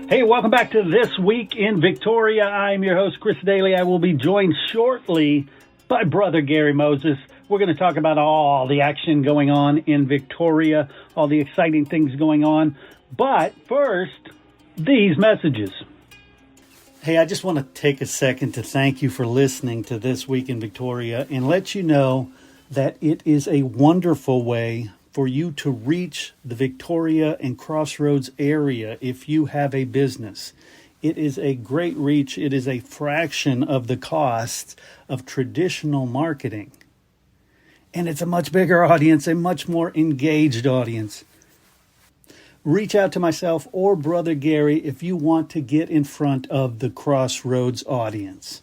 Hey, welcome back to This Week in Victoria. I'm your host, Chris Daly. I will be joined shortly by Brother Gary Moses. We're going to talk about all the action going on in Victoria, all the exciting things going on. But first, these messages. Hey, I just want to take a second to thank you for listening to This Week in Victoria and let you know that it is a wonderful way for you to reach the Victoria and Crossroads area if you have a business. It is a great reach. It is a fraction of the cost of traditional marketing. And it's a much bigger audience, a much more engaged audience. Reach out to myself or Brother Gary if you want to get in front of the Crossroads audience.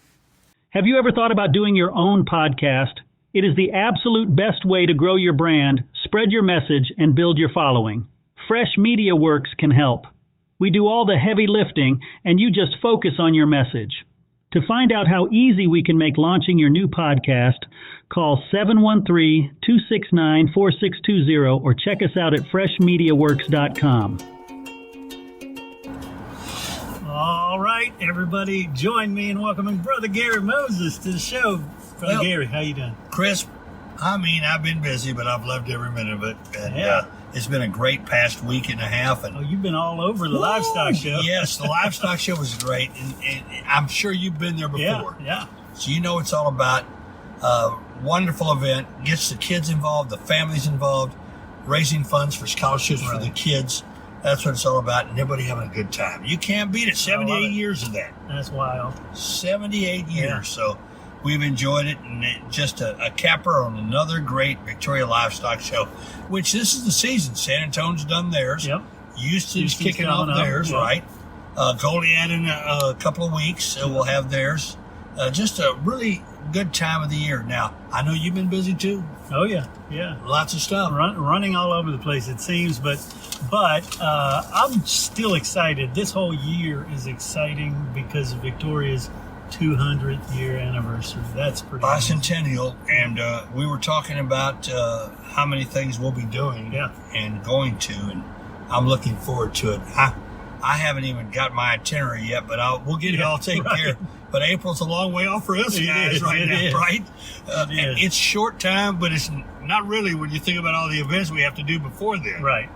Have you ever thought about doing your own podcast? It is the absolute best way to grow your brand, spread your message, and build your following. Fresh Media Works can help. We do all the heavy lifting, and you just focus on your message. To find out how easy we can make launching your new podcast, call 713-269-4620 or check us out at freshmediaworks.com. All right, everybody, join me in welcoming Brother Gary Moses to the show. Brother Gary, how you doing? Chris, I've been busy, but I've loved every minute of it. And it's been a great past week and a half. And you've been all over the livestock show. Yes, the livestock show was great. And I'm sure you've been there before. Yeah. So you know what it's all about. Wonderful event. Gets the kids involved, the families involved, raising funds for scholarships for the kids. That's what it's all about, and everybody having a good time. You can't beat it. 78 years of that. That's wild. 78 years. So we've enjoyed it, and just a capper on another great Victoria Livestock Show, which this is the season. San Antonio's done theirs. Yep. Houston's kicking off theirs, right? Goliad in a couple of weeks we'll have theirs. Just a really good time of the year. Now, I know you've been busy too. Oh, yeah. Lots of stuff. Running all over the place, it seems, but I'm still excited. This whole year is exciting because of Victoria's 200th year anniversary. That's pretty bicentennial, and we were talking about how many things we'll be doing and going to, and I'm looking forward to it. I haven't even got my itinerary yet, but we'll get it all taken care of. But April's a long way off for us guys right now, right? It's short time, but it's not really when you think about all the events we have to do before then. Right.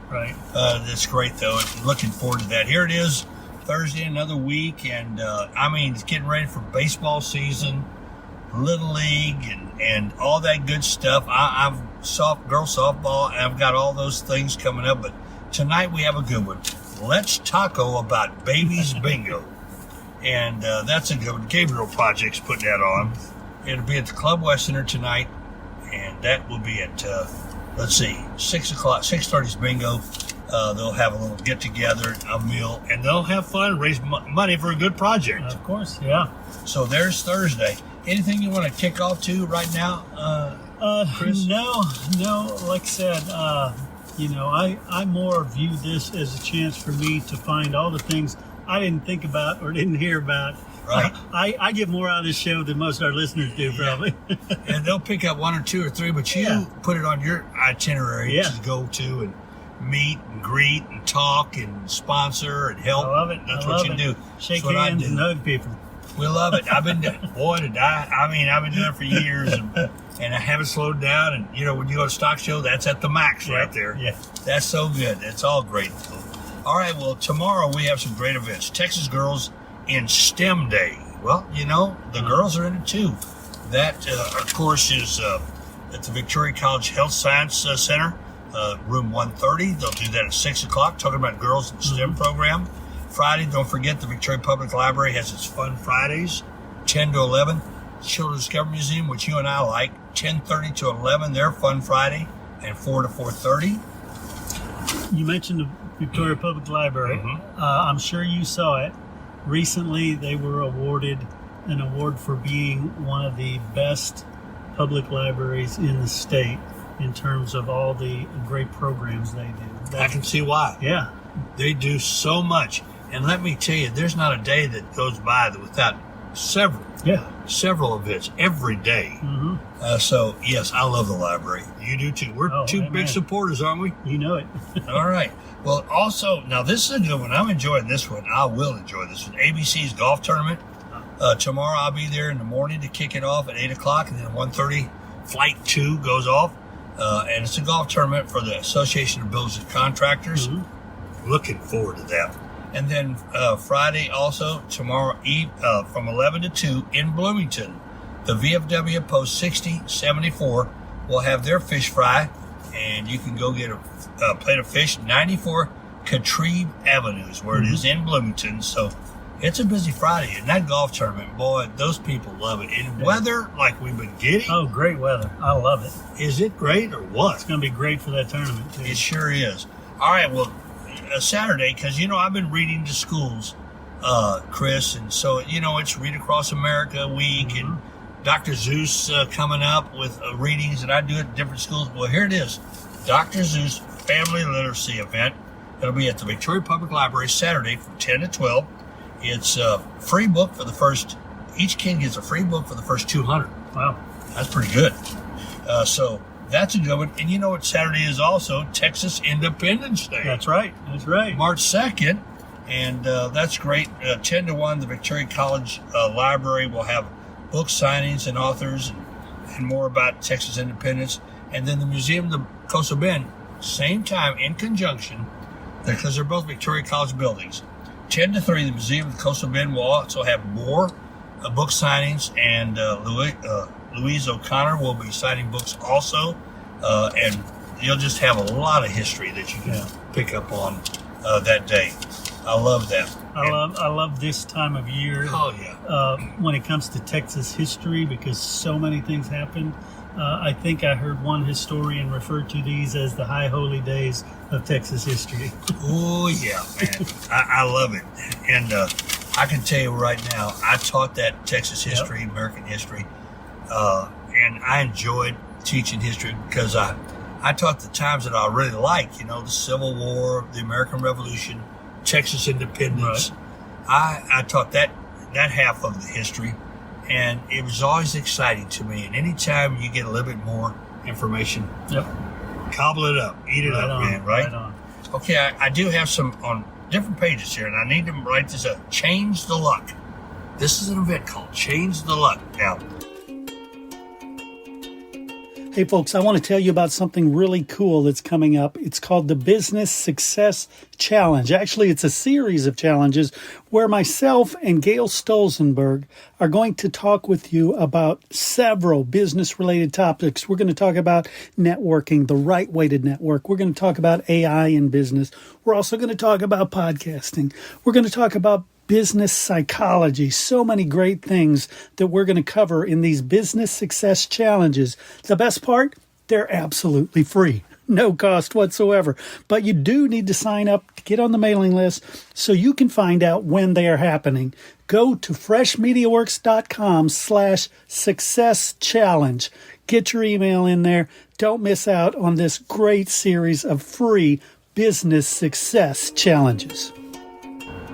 That's great, though. Looking forward to that. Here it is, Thursday, another week, and it's getting ready for baseball season, Little League, and all that good stuff. I've girls softball, and I've got all those things coming up. But tonight we have a good one. Let's taco about babies bingo. And that's a good one. Gabriel Project's putting that on. It'll be at the Club West Center tonight, and that will be at 6 o'clock. 6:30's bingo. They'll have a little get together, a meal, and they'll have fun, raise money for a good project. Of course, yeah. So there's Thursday. Anything you want to kick off to right now, Chris? No. Like I said, I more view this as a chance for me to find all the things I didn't think about or didn't hear about. Right. I get more out of this show than most of our listeners do, probably. And they'll pick up one or two or three, but you put it on your itinerary to go to and meet and greet and talk and sponsor and help. I love it. That's what you do. Shake hands and hug people. We love it. I've been doing it for years, and I haven't slowed down. And when you go to stock show, that's at the max right there. Yeah, that's so good. It's all great. All right. Well, tomorrow we have some great events. Texas Girls in STEM Day. Well, the girls are in it too. That, of course, is at the Victoria College Health Science Center, room 130. They'll do that at 6 o'clock, talking about girls in STEM program. Friday, don't forget the Victoria Public Library has its Fun Fridays, 10 to 11. Children's Discovery Museum, which you and I like, 10:30 to 11, their Fun Friday, and 4 to 4:30. You mentioned the Victoria Public Library. Mm-hmm. I'm sure you saw it. Recently, they were awarded an award for being one of the best public libraries in the state in terms of all the great programs they do. I can see why. Yeah. They do so much. And let me tell you, there's not a day that goes by without several several events every day. Mm-hmm. So, yes, I love the library. You do too. We're two big supporters, aren't we? You know it. All right. Well, also, now this is a good one. I'm enjoying this one. I will enjoy this one. ABC's golf tournament. Tomorrow I'll be there in the morning to kick it off at 8 o'clock, and then at 1:30, Flight 2 goes off. And it's a golf tournament for the Association of Builders and Contractors. Mm-hmm. Looking forward to that. And then Friday also, tomorrow eve from 11 to 2 in Bloomington, the VFW Post 6074 will have their fish fry, and you can go get a plate of fish, 94 Katrine Avenues, where it is in Bloomington. So it's a busy Friday. And that golf tournament, boy, those people love it. And weather like we've been getting. Oh, great weather. I love it. Is it great or what? It's going to be great for that tournament, too. It sure is. All right, well, Saturday, because, I've been reading to schools, Chris, and so, it's Read Across America week, and Dr. Zeus coming up with readings, and I do it at different schools. Well, here it is, Dr. Zeus Family Literacy Event. It'll be at the Victoria Public Library Saturday from 10 to 12. It's a free book for the first, each kid gets a free book for the first 200. Wow. That's pretty good. So that's a good one. And you know what Saturday is also? Texas Independence Day. That's right. That's right. March 2nd. And that's great. 10 to 1, the Victoria College Library will have book signings and authors and more about Texas independence. And then the Museum of the Coastal Bend, same time in conjunction, because they're both Victoria College buildings. 10 to 3, the Museum of the Coastal Bend will also have more book signings, and Louise O'Connor will be signing books also, and you'll just have a lot of history that you can pick up on that day. I love that. I love this time of year. Oh, yeah. When it comes to Texas history, because so many things happened. I think I heard one historian refer to these as the high holy days of Texas history. Oh, yeah, man. I love it. And I can tell you right now, I taught that Texas history, American history, and I enjoyed teaching history because I taught the times that I really like, the Civil War, the American Revolution, Texas independence. Right. I taught that half of the history. And it was always exciting to me. And anytime you get a little bit more information, gobble it up, eat it up, man, right? Right on. Okay, I do have some on different pages here, and I need to write this up. Change the Luck. This is an event called Change the Luck. Now, Hey folks, I want to tell you about something really cool that's coming up. It's called the Business Success Challenge. Actually, it's a series of challenges where myself and Gail Stolzenberg are going to talk with you about several business-related topics. We're going to talk about networking, the right way to network. We're going to talk about AI in business. We're also going to talk about podcasting. We're going to talk about business psychology, so many great things that we're going to cover in these business success challenges. The best part, they're absolutely free. No cost whatsoever. But you do need to sign up to get on the mailing list so you can find out when they are happening. Go to freshmediaworks.com/success challenge. Get your email in there. Don't miss out on this great series of free business success challenges.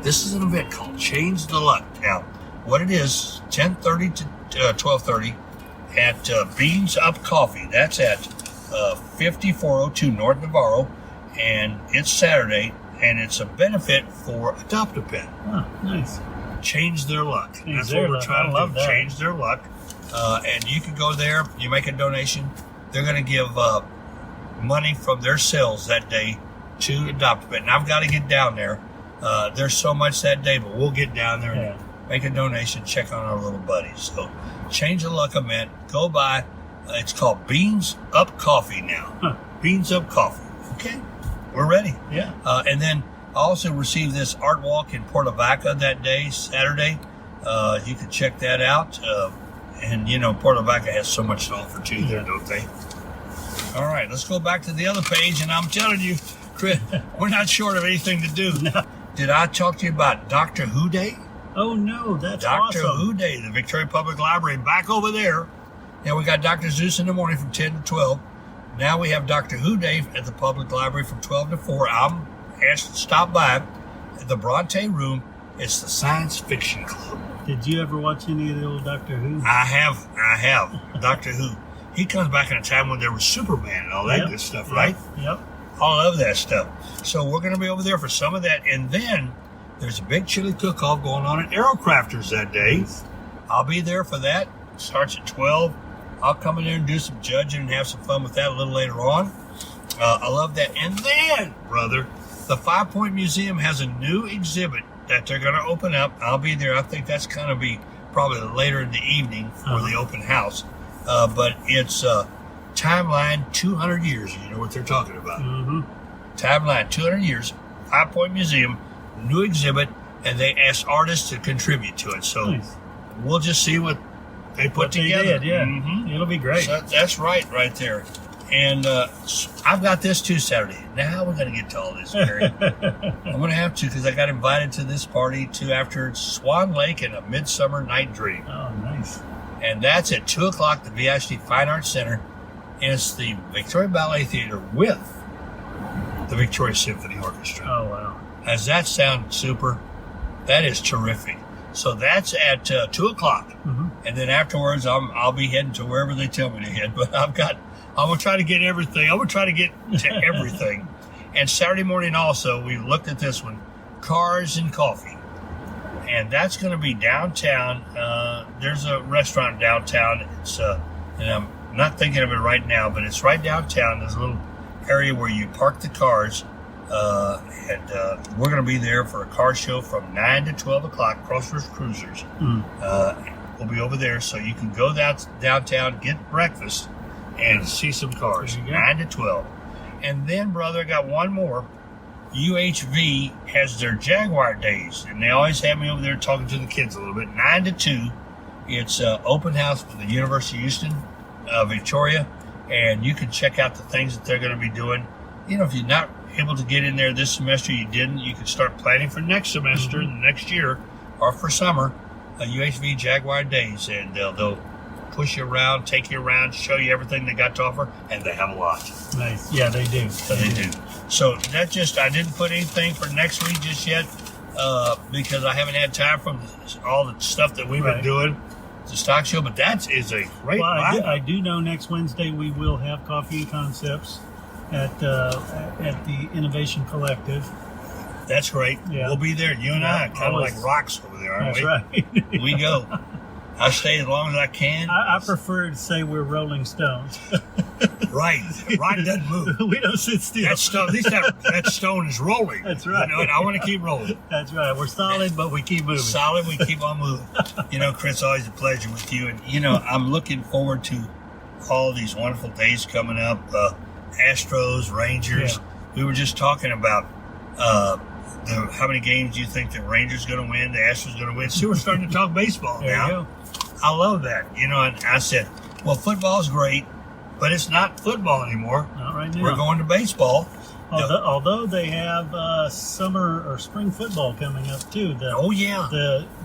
this is an event called Change the Luck. Now, what it is, 10:30 to 12:30 at Beans Up Coffee. That's at 5402 North Navarro, and it's Saturday, and it's a benefit for Adopt-A-Pet. Oh, nice. Change their luck. That's their what we're luck. trying I to love do. that. Change their luck. And you can go there, you make a donation. They're going to give money from their sales that day to Adopt-A-Pet. And I've got to get down there. There's so much that day, but we'll get down there and make a donation, check on our little buddies. So Change the Luck event. Go by. It's called Beans Up Coffee now. Huh. Beans Up Coffee. Okay. We're ready. Yeah. And then I also received this art walk in Porta Vaca that day, Saturday. You can check that out. And, you know, Porta Vaca has so much to offer too there, don't they? All right, let's go back to the other page. And I'm telling you, Chris, we're not short of anything to do. No. Did I talk to you about Dr. Who Day? Oh, no, that's Dr. awesome. Who Day, the Victoria Public Library, back over there. Now, we got Dr. Zeus in the morning from 10 to 12. Now we have Dr. Who Day at the Public Library from 12 to 4. I'm asked to stop by the Bronte Room. It's the Science Fiction Club. Did you ever watch any of the old Doctor Who? I have. Doctor Who. He comes back in a time when there was Superman and all that good stuff, right? Yep. I love that stuff. So we're going to be over there for some of that. And then there's a big chili cook-off going on at Aerocrafters that day. Nice. I'll be there for that. It starts at 12. I'll come in there and do some judging and have some fun with that a little later on. I love that. And then, brother, the 5 Point Museum has a new exhibit that they're going to open up. I'll be there. I think that's going to be probably later in the evening for the open house. But it's Timeline 200 years. You know what they're talking about. Mm-hmm. Timeline 200 years, 5 Point Museum, new exhibit, and they asked artists to contribute to it. So we'll just see what they put together. They did, It'll be great. So that's right there. And I've got this too Saturday. Now, how are we going to get to all this, Gary? I'm going to have to, because I got invited to this party too after Swan Lake and A Midsummer Night Dream. Oh, nice. And that's at 2 o'clock, the VIC Fine Arts Center. And it's the Victoria Ballet Theater with the Victoria Symphony Orchestra. Oh, wow. Does that sound super? That is terrific. So that's at 2 o'clock. Mm-hmm. And then afterwards, I'll be heading to wherever they tell me to head. But I'm going to try to get everything. I'm going to try to get to everything. And Saturday morning also, we looked at this one, Cars and Coffee. And that's going to be downtown. There's a restaurant downtown. It's and I'm not thinking of it right now, but it's right downtown. There's a little area where you park the cars. And we're going to be there for a car show from 9 to 12 o'clock, Crossroads Cruisers. We'll be over there, so you can go downtown, get breakfast, and see some cars, 9 to 12. And then, brother, I got one more. UHV has their Jaguar Days, and they always have me over there talking to the kids a little bit. 9 to 2, it's open house for the University of Houston, Victoria, and you can check out the things that they're going to be doing. You know, if you're not able to get in there this semester, you can start planning for next semester, next year, or for summer, UHV Jaguar Days, and they'll push you around, take you around, show you everything they got to offer, and they have a lot. Nice. Yeah, they do. They do. So I didn't put anything for next week just yet because I haven't had time from all the stuff that we've been doing, the stock show, but that is a great I do know next Wednesday we will have Coffee and Concepts at the Innovation Collective. That's great. Yeah. We'll be there. You and I, kind of like rocks over there, aren't we? That's right. We go. I stay as long as I can. I prefer to say we're Rolling Stones. Right. Rock doesn't move. We don't sit still. At least that stone is rolling. That's right. You know, and I want to keep rolling. That's right. We're solid, but we keep moving. Solid, we keep on moving. You know, Chris, always a pleasure with you. And, you know, I'm looking forward to all these wonderful days coming up. Astros, Rangers. Yeah. We were just talking about how many games do you think the Rangers going to win, the Astros going to win. See, we're starting to talk baseball now. You go. I love that. You know, and I said, well, football's great, but it's not football anymore. Not right now. We're going to baseball. Although they have summer or spring football coming up, too. The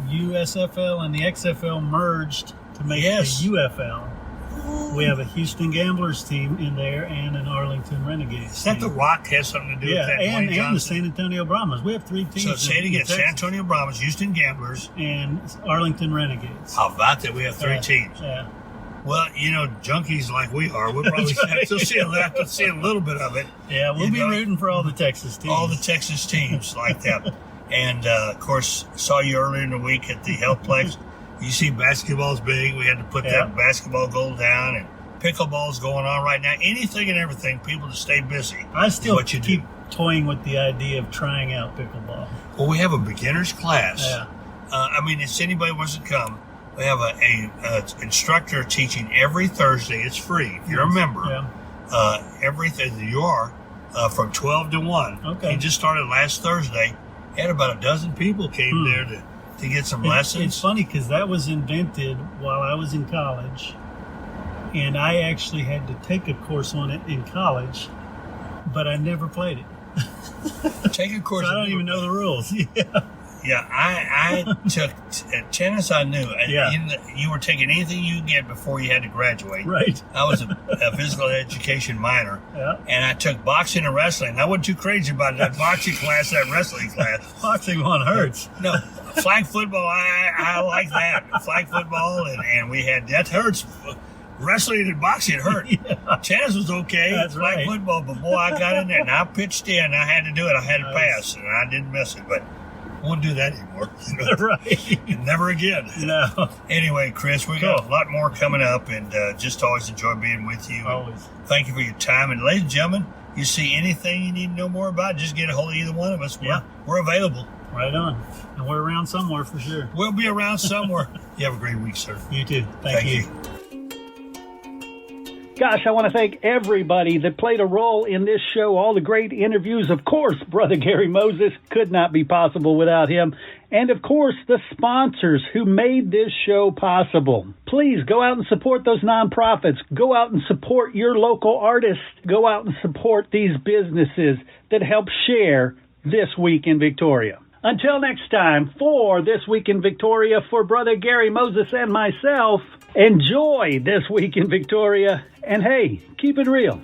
USFL and the XFL merged to make the UFL. We have a Houston Gamblers team in there and an Arlington Renegades Is that team. The Rock has something to do with that? And the San Antonio Brahmas. We have 3 teams. So say it again. San Antonio Brahmas, Houston Gamblers. And Arlington Renegades. How about that? We have 3 teams. Yeah. Well, you know, junkies like we are, we'll probably have to see a little bit of it. Yeah, we'll be rooting for all the Texas teams. All the Texas teams like that. And, of course, saw you earlier in the week at the Healthplex. You see basketball's big. We had to put that basketball goal down, and pickleball's going on right now. Anything and everything, people to stay busy. I still keep toying with the idea of trying out pickleball. Well, we have a beginner's class. Yeah. I mean, if anybody wants to come, we have a instructor teaching every Thursday. It's free if you're a member. Yeah. Everything you are from 12 to 1. Okay. He just started last Thursday. Had about a dozen people came there to get some lessons. It's funny because that was invented while I was in college, and I actually had to take a course on it in college, but I never played it. Take a course. So I don't even know the rules. Yeah, I took tennis. I knew. You were taking anything you could get before you had to graduate. Right. I was a physical education minor, and I took boxing and wrestling. I wasn't too crazy about that boxing class, that wrestling class. Boxing one hurts. No, Flag football, I like that. Flag football, and we had, that hurts. Wrestling and boxing hurt. Yeah. Chance was okay. That's Flag right. football, but boy, I got in there and I pitched in. I had to do it. I had to pass, and I didn't miss it. But I won't do that anymore. Right. Never again. No. Anyway, Chris, we got a lot more coming up, and just always enjoy being with you. Always. Thank you for your time. And ladies and gentlemen, you see anything you need to know more about, just get a hold of either one of us. We're available. Right on. And we're around somewhere for sure. We'll be around somewhere. You have a great week, sir. You too. Thank you. Gosh, I want to thank everybody that played a role in this show, all the great interviews. Of course, Brother Gary Moses could not be possible without him. And of course, the sponsors who made this show possible. Please go out and support those nonprofits. Go out and support your local artists. Go out and support these businesses that help share This Week in Victoria. Until next time, for This Week in Victoria, for Brother Gary Moses and myself, enjoy This Week in Victoria, and hey, keep it real.